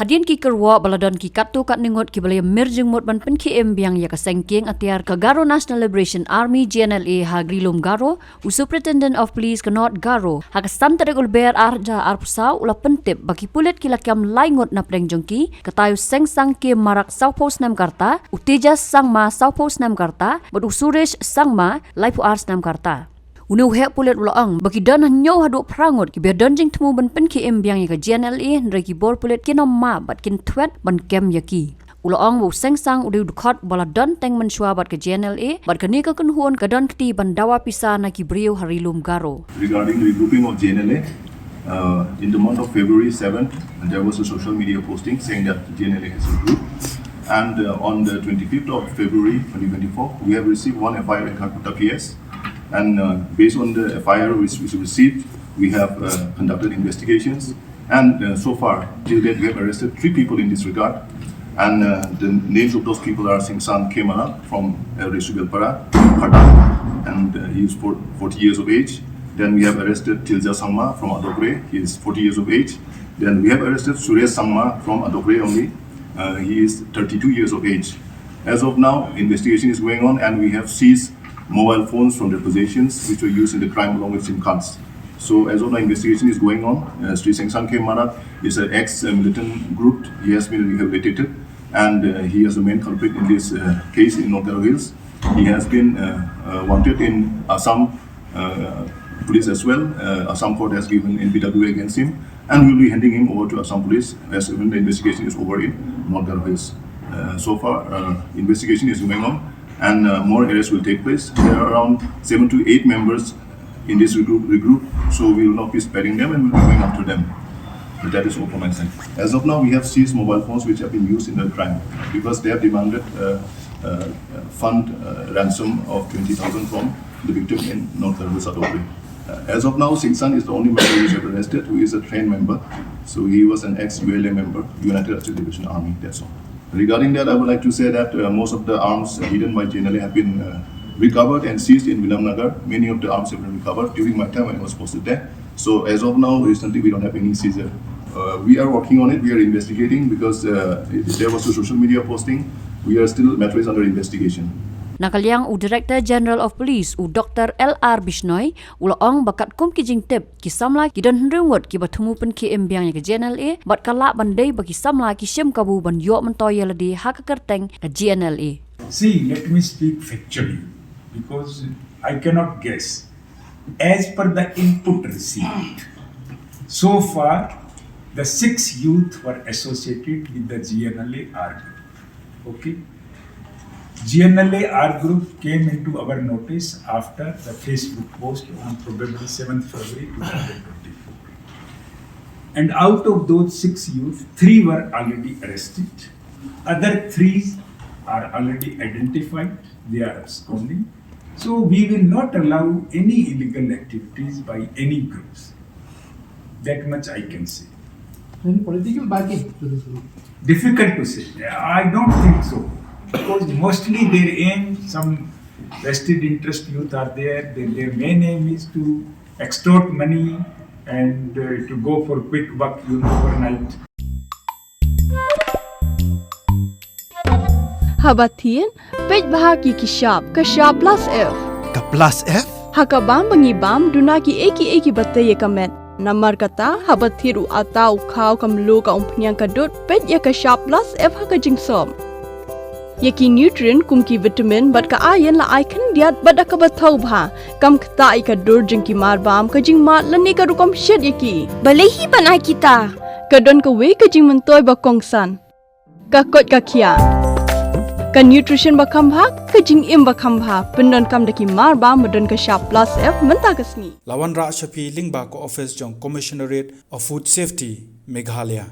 Hadian ki Kyrwoh baladon ki katu kat Ngut ki balaya mirjeng mot ban Pynkhie biang ya ka Sengsang Atiar ka Garo National Liberation Army GNLA ha Grilum Garo Superintendent of Police Knot Garo ha ka santare ulber arja arpusau ula pentip bagi pulit ki lakam laingot na prengjongki katayu Sengsang ki Marak South Nam Karta Utejas Sangma South Nam Karta bad Suresh Sangma Life Arts Nam Karta Unu hek pulit ulang bagi dan nyaw haduk perangut ki biar donjing Thmu ban Pynkhie biang ya ka GNLA nreki bor pulit ki ma bat Kynthup ban kem yaki ulang bu Sengsang udah dukhat bala don teng mensua bat ka GNLA bat ka ni ka kunhuan ka don kti ban dawa pisa na ki brio harilum Garo. Regarding the regrouping of GNLA, in the month of February 7th, there was a social media posting saying that GNLA has regrouped. And on the 25th of February 2024, we have received one FIR in Kynthup PS. And based on the FIR which we received, we have conducted investigations. And so far, till date, we have arrested 3 people in this regard. And the names of those people are Sengsang Marak from Resubilpara, Khatan, and he is 40 years of age. Then we have arrested Tilja Sangma from Adokre, he is 40 years of age. Then we have arrested Suresh Sangma from Adokre only, he is 32 years of age. As of now, investigation is going on and we have seized mobile phones from their possessions which were used in the crime along with SIM cards. So as of now, investigation is going on. Sengsang Marak is an ex-militant group. He has been rehabilitated and he is the main culprit in this case in North Kyrwoh Hills. He has been wanted in Assam police as well. Assam court has given NPWA against him and we will be handing him over to Assam police as when the investigation is over in North Kyrwoh Hills. So far, investigation is going on and more arrests will take place. There are around 7 to 8 members in this regroup, so we will not be sparing them and we will be going after them. But that is all from my side. As of now, we have seized mobile phones which have been used in the crime because they have demanded fund ransom of 20,000 from the victim in North Kyrwoh. As of now, Sengsang is the only member who is arrested, who is a trained member. So he was an ex-ULA member, United Army Division Army, that's all. Regarding that, I would like to say that most of the arms hidden by GNLA have been recovered and seized in Vilamnagar. Many of the arms have been recovered during my time when I was posted there. So as of now, recently we don't have any seizure. We are working on it, we are investigating because there was a social media posting. We are still, matter is under investigation. Nakaliang u Director General of Police u Dr. LR Bishnoi ulaong bakat kum ki jingtip ki samla ki don hrungut ki Thmu Pynkhie biang ya ke GNLA bat kala bandai bagi samla ki syam kabu ban yo mentoy ladi ha ka kerteng ke GNLA. See, let me speak factually because I cannot guess. As per the input received, so far the 6 youth were associated with the GNLA R group. Okay. GNLA R group came into our notice after the Facebook post on probably 7th February 2024. And out of those 6 youth, 3 were already arrested. Other 3 are already identified. They are absconding. So we will not allow any illegal activities by any groups. That much I can say. Any political backing to this group? Difficult to say. I don't think so. Because mostly their aim, some vested interest youth are there. Their main aim is to extort money and to go for quick buck overnight. Habatin, page bahagi kishab, kashab plus F. Ka plus F? Hakabam bangibam dunaki eki bataya kamet. Namar kata habathiru atau kau kamlu ka umpnyang kadut page ya kashab plus F hakajingsom. Yaki nutrient kumki vitamin bat ka ayan la icon diat bada ka bathau bha kam kta ika dur jingki marbam ka jingma lani ka rukom shed yaki balehi banai kita ka don ka we ka jing mentoy ba kongsan ka kot ka kia ka nutrition ba khambha ka jing im ba khambha pendon kam daki marbam badon ka sharp plus F menta kasni Lawan Ra Shafi Lingba ko office jong Commissionerate of Food Safety Meghalaya